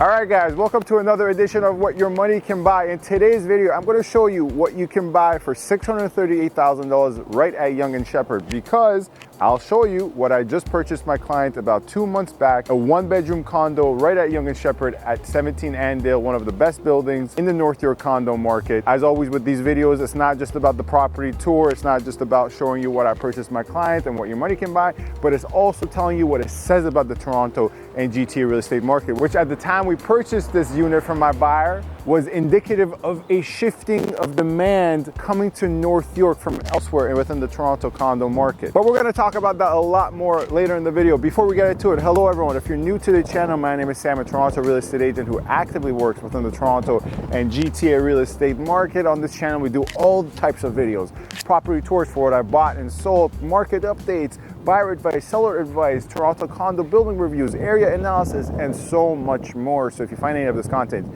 Alright guys, welcome to another edition of What Your Money Can Buy. In today's video, I'm going to show you what you can buy for $638,000 right at Yonge St because I'll show you what I just purchased my client about 2 months back, a 1-bedroom condo right at Yonge St at 17 Andale, one of the best buildings in the North York condo market. As always with these videos, it's not just about the property tour, it's not just about showing you what I purchased my client and what your money can buy, but it's also telling you what it says about the Toronto and GTA real estate market, which at the time we purchased this unit from my buyer was indicative of a shifting of demand coming to North York from elsewhere and within the Toronto condo market. But we're going to talk about that a lot more later in the video. Before we get into it, hello everyone. If you're new to the channel, my name is Sam, a Toronto real estate agent who actively works within the Toronto and GTA real estate market. On this channel, we do all types of videos, property tours for what I bought and sold, market updates, buyer advice, seller advice, Toronto condo building reviews, area analysis, and so much more. So if you find any of this content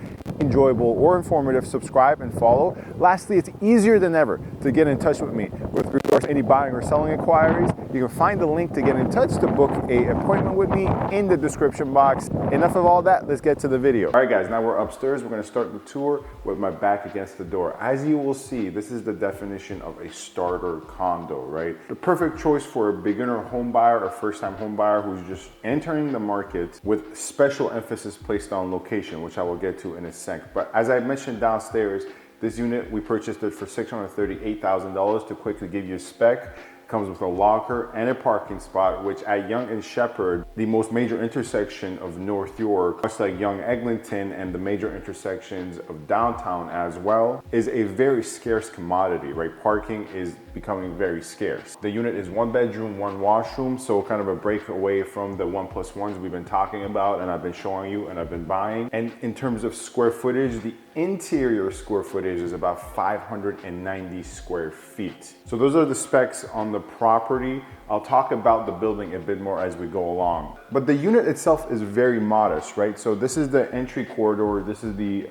enjoyable or informative, subscribe and follow. Lastly, it's easier than ever to get in touch with me with regards to any buying or selling inquiries. You can find the link to get in touch to book an appointment with me in the description box. Enough of all that, let's get to the video. All right guys, now we're upstairs. We're going to start the tour with my back against the door. As you will see, this is the definition of a starter condo, right? The perfect choice for a beginner home buyer or first-time home buyer who's just entering the market with special emphasis placed on location, which I will get to in a sec. But as I mentioned downstairs, this unit, we purchased it for $638,000. To quickly give you a spec, comes with a locker and a parking spot, which at Yonge and Sheppard, the most major intersection of North York, much like Yonge Eglinton and the major intersections of downtown as well, is a very scarce commodity, right? Parking is becoming very scarce. The unit is 1 bedroom, 1 washroom, so kind of a break away from the 1+1s we've been talking about and I've been showing you and I've been buying. And in terms of square footage, the interior square footage is about 590 square feet. So those are the specs on the property. I'll talk about the building a bit more as we go along. But the unit itself is very modest, right? So this is the entry corridor. This is the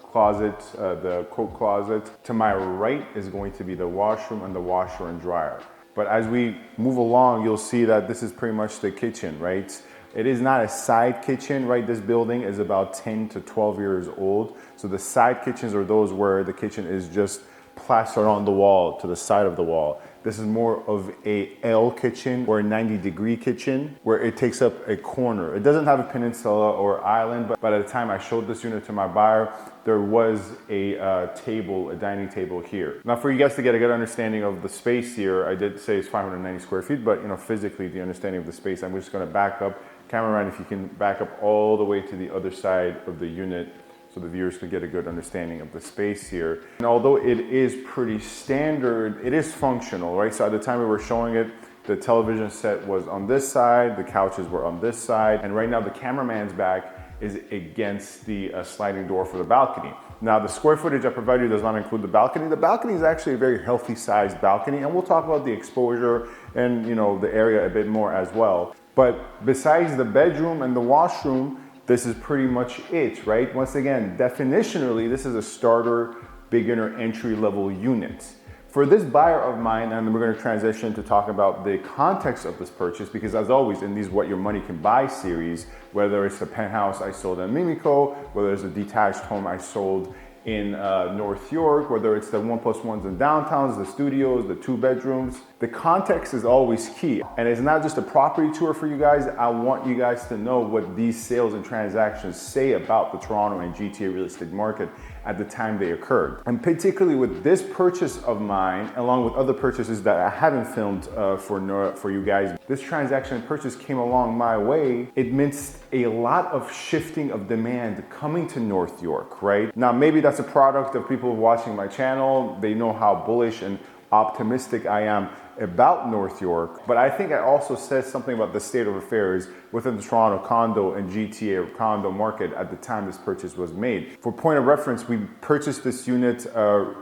closet, the coat closet. To my right is going to be the washroom and the washer and dryer. But as we move along, you'll see that this is pretty much the kitchen, right? It is not a side kitchen, right? This building is about 10 to 12 years old. So the side kitchens are those where the kitchen is just plastered on the wall, to the side of the wall. This is more of a L kitchen or a 90-degree kitchen where it takes up a corner. It doesn't have a peninsula or island, but by the time I showed this unit to my buyer, there was a table, a dining table here. Now for you guys to get a good understanding of the space here, I did say it's 590 square feet, but physically the understanding of the space, I'm just gonna back up. Cameraman, if you can back up all the way to the other side of the unit so the viewers could get a good understanding of the space here. And although it is pretty standard, it is functional, right? So at the time we were showing it, the television set was on this side, the couches were on this side, and right now the cameraman's back is against the sliding door for the balcony. Now the square footage I provide you does not include the balcony. The balcony is actually a very healthy sized balcony, and we'll talk about the exposure and the area a bit more as well. But besides the bedroom and the washroom, this is pretty much it, right? Once again, definitionally, this is a starter, beginner, entry-level unit. For this buyer of mine, and we're going to transition to talk about the context of this purchase, because as always in these What Your Money Can Buy series, whether it's a penthouse I sold in Mimico, whether it's a detached home I sold in North York, whether it's the 1+1s in downtowns, the studios, the 2 bedrooms, the context is always key. And it's not just a property tour for you guys. I want you guys to know what these sales and transactions say about the Toronto and GTA real estate market at the time they occurred. And particularly with this purchase of mine, along with other purchases that I haven't filmed for you guys, this transaction purchase came along my way. It meant a lot of shifting of demand coming to North York, right? Now, maybe that's a product of people watching my channel. They know how bullish and optimistic I am about North York, but I think it also says something about the state of affairs within the Toronto condo and GTA condo market at the time this purchase was made. For point of reference, we purchased this unit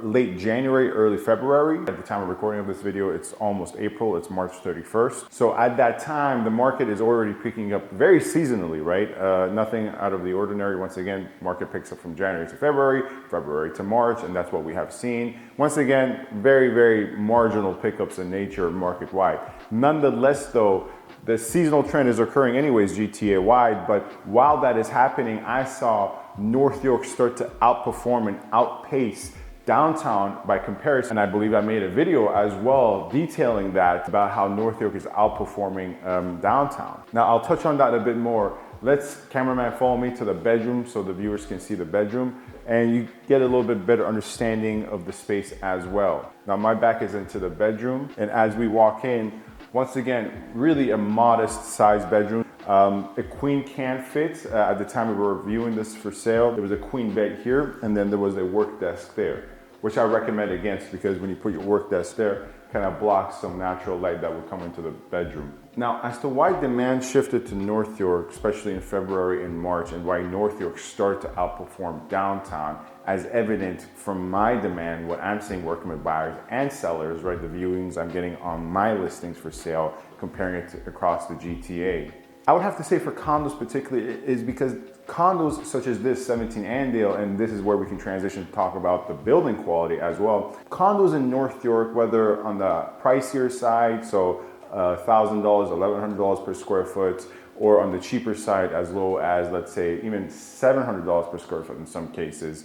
late January, early February. At the time of recording of this video, it's almost April, it's March 31st. So at that time, the market is already picking up very seasonally, right? Nothing out of the ordinary. Once again, market picks up from January to February, February to March, and that's what we have seen. Once again, very, very marginal pickups in nature market-wide. Nonetheless though, The seasonal trend is occurring anyways GTA wide, but while that is happening, I saw North York start to outperform and outpace downtown by comparison. And I believe I made a video as well detailing that, about how North York is outperforming downtown. Now I'll touch on that a bit more. Let's, cameraman, follow me to the bedroom so the viewers can see the bedroom and you get a little bit better understanding of the space as well. Now my back is into the bedroom, and as we walk in, once again, really a modest sized bedroom. A queen can fit. At the time we were viewing this for sale, there was a queen bed here, and then there was a work desk there, which I recommend against, because when you put your work desk there, kind of blocks some natural light that would come into the bedroom. Now, as to why demand shifted to North York, especially in February and March, and why North York started to outperform downtown, as evident from my demand, what I'm seeing working with buyers and sellers, right? The viewings I'm getting on my listings for sale, comparing it to across the GTA. I would have to say for condos particularly is because condos such as this 17 Andale, and this is where we can transition to talk about the building quality as well. Condos in North York, whether on the pricier side, so $1,000, $1,100 per square foot, or on the cheaper side as low as, let's say, even $700 per square foot in some cases.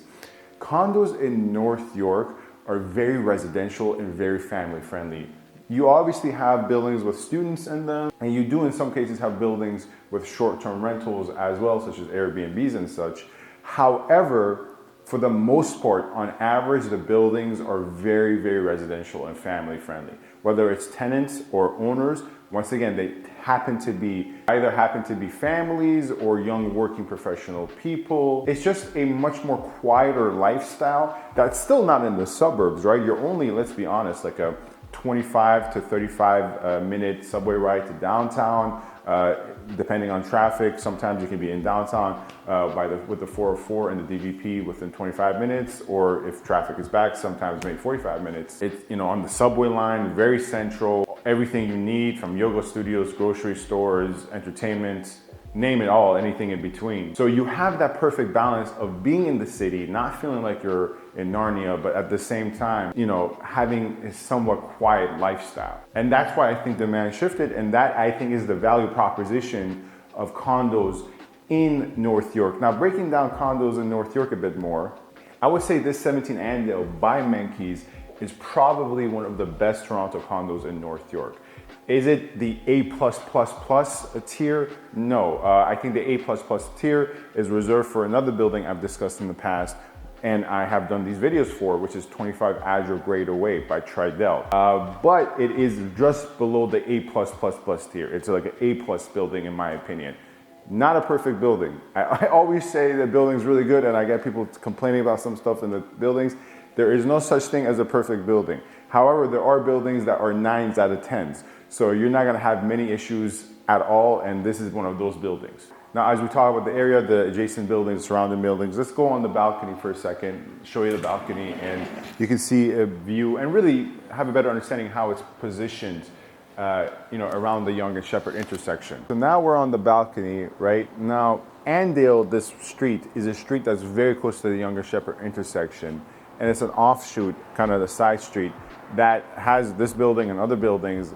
Condos in North York are very residential and very family friendly. You obviously have buildings with students in them, and you do in some cases have buildings with short-term rentals as well, such as Airbnbs and such. However, for the most part, on average, the buildings are very, very residential and family friendly. Whether it's tenants or owners, once again, they either happen to be families or young working professional people. It's just a much more quieter lifestyle that's still not in the suburbs, right? You're only, let's be honest, like a 25 to 35 minute subway ride to downtown, depending on traffic. Sometimes you can be in downtown with the 404 and the DVP within 25 minutes, or if traffic is back, sometimes maybe 45 minutes. It's, on the subway line, very central. Everything you need, from yoga studios, grocery stores, entertainment, name it all, anything in between. So you have that perfect balance of being in the city, not feeling like you're in Narnia, but at the same time, having a somewhat quiet lifestyle. And that's why I think demand shifted, and that I think is the value proposition of condos in North York. Now, breaking down condos in North York a bit more, I would say this 17 Andale by Menkes is probably one of the best Toronto condos in North York. Is it the A+++ tier? No, I think the A++ tier is reserved for another building I've discussed in the past, and I have done these videos for, which is 25 Azure Grade Away by Tridel. But it is just below the A+++ tier. It's like an A+ building in my opinion. Not a perfect building. I always say the building's really good, and I get people complaining about some stuff in the buildings. There is no such thing as a perfect building. However, there are buildings that are 9s out of 10s. So you're not gonna have many issues at all, and this is one of those buildings. Now, as we talk about the area, the adjacent buildings, surrounding buildings, let's go on the balcony for a second, show you the balcony, and you can see a view and really have a better understanding how it's positioned around the Yonge and Shepherd intersection. So now we're on the balcony, right? Now, Andale, this street, is a street that's very close to the Yonge and Shepherd intersection, and it's an offshoot, kind of the side street, that has this building and other buildings.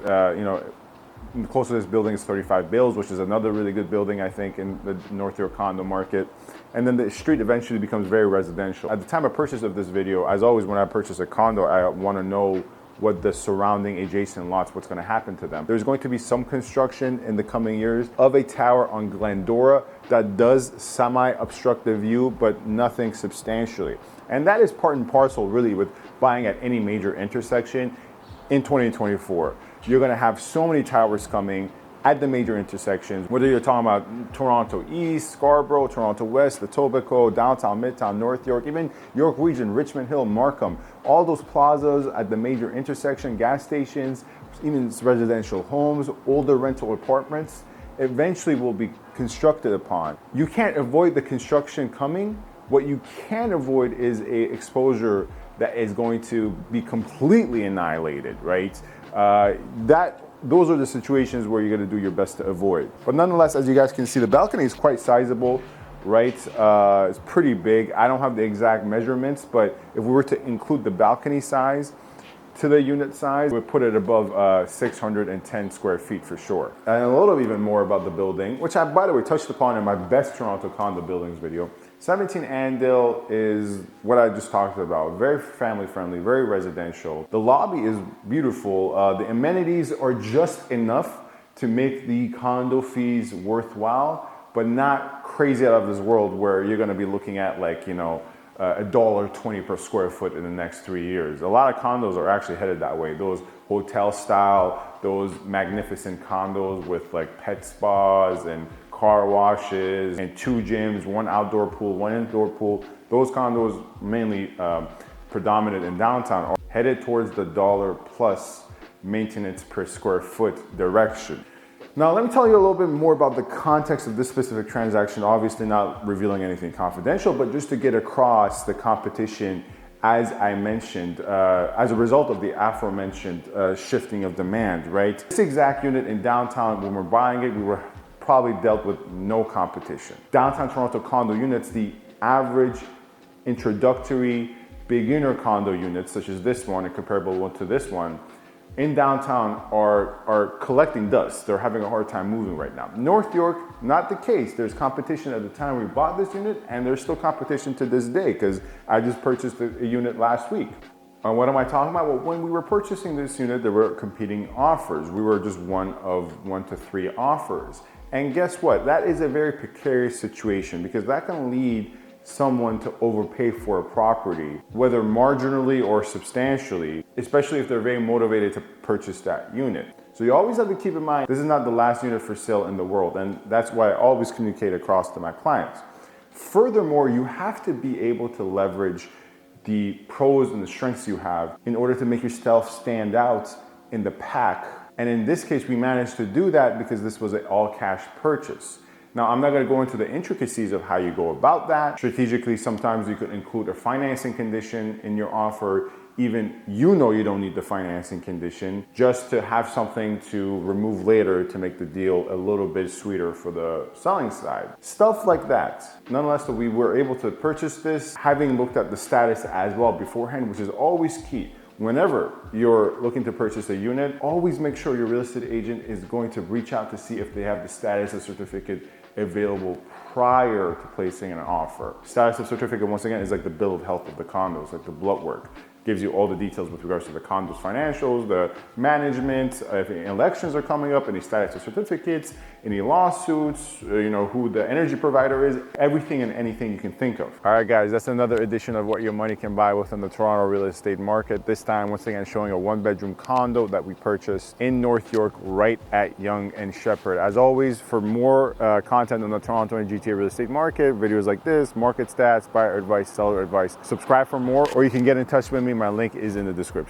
Close to this building is 35 Bills, which is another really good building, I think, in the North York condo market. And then the street eventually becomes very residential. At the time of purchase of this video, as always, when I purchase a condo, I want to know what the surrounding adjacent lots, what's going to happen to them. There's going to be some construction in the coming years of a tower on Glendora that does semi-obstruct the view, but nothing substantially. And that is part and parcel really with buying at any major intersection in 2024. You're going to have so many towers coming at the major intersections, whether you're talking about Toronto East, Scarborough, Toronto West, Etobicoke, downtown, Midtown, North York, even York Region, Richmond Hill, Markham, all those plazas at the major intersection, gas stations, even residential homes, older rental apartments, eventually will be constructed upon. You can't avoid the construction coming. What you can avoid is a exposure that is going to be completely annihilated, right? Those are the situations where you're going to do your best to avoid. But nonetheless, as you guys can see, the balcony is quite sizable, right? It's pretty big. I don't have the exact measurements, but if we were to include the balcony size, to the unit size would put it above 610 square feet for sure. And a little even more about the building, which I, by the way, touched upon in my best Toronto condo buildings video. 17 Andale is what I just talked about. Very family friendly, very residential. The lobby is beautiful. The amenities are just enough to make the condo fees worthwhile, but not crazy out of this world where you're gonna be looking at like, you know, $1.20 per square foot in the next 3 years. A lot of condos are actually headed that way. Those hotel style, those magnificent condos with like pet spas and car washes and 2 gyms, 1 outdoor pool, 1 indoor pool. Those condos, mainly predominant in downtown, are headed towards the dollar plus maintenance per square foot direction. Now, let me tell you a little bit more about the context of this specific transaction, obviously not revealing anything confidential, but just to get across the competition, as I mentioned, as a result of the aforementioned shifting of demand, right? This exact unit in downtown, when we're buying it, we were probably dealt with no competition. Downtown Toronto condo units, the average introductory beginner condo units, such as this one, a comparable one to this one, in downtown are collecting dust. They're having a hard time moving right now. North York, not the case. There's competition at the time we bought this unit, and there's still competition to this day because I just purchased a unit last week. And what am I talking about? Well, when we were purchasing this unit, there were competing offers. We were just one of 1 to 3 offers. And guess what? That is a very precarious situation because that can lead someone to overpay for a property, whether marginally or substantially, especially if they're very motivated to purchase that unit. So you always have to keep in mind, this is not the last unit for sale in the world, and that's why I always communicate across to my clients. Furthermore, you have to be able to leverage the pros and the strengths you have in order to make yourself stand out in the pack. And in this case, we managed to do that because this was an all-cash purchase. Now, I'm not going to go into the intricacies of how you go about that. Strategically, sometimes you could include a financing condition in your offer. Even you know you don't need the financing condition, just to have something to remove later to make the deal a little bit sweeter for the selling side. Stuff like that. Nonetheless, we were able to purchase this, having looked at the status as well beforehand, which is always key. Whenever you're looking to purchase a unit, always make sure your real estate agent is going to reach out to see if they have the status of certificate available prior to placing an offer. Status of certificate, once again, is like the bill of health of the condos, like the blood work. Gives you all the details with regards to the condo's financials, the management, if elections are coming up, any status of certificates, any lawsuits, who the energy provider is, everything and anything you can think of. All right, guys, that's another edition of what your money can buy within the Toronto real estate market. This time, once again, showing a 1-bedroom condo that we purchased in North York, right at Yonge and Sheppard. As always, for more content on the Toronto and GTA real estate market, videos like this, market stats, buyer advice, seller advice, subscribe for more, or you can get in touch with me. My link is in the description.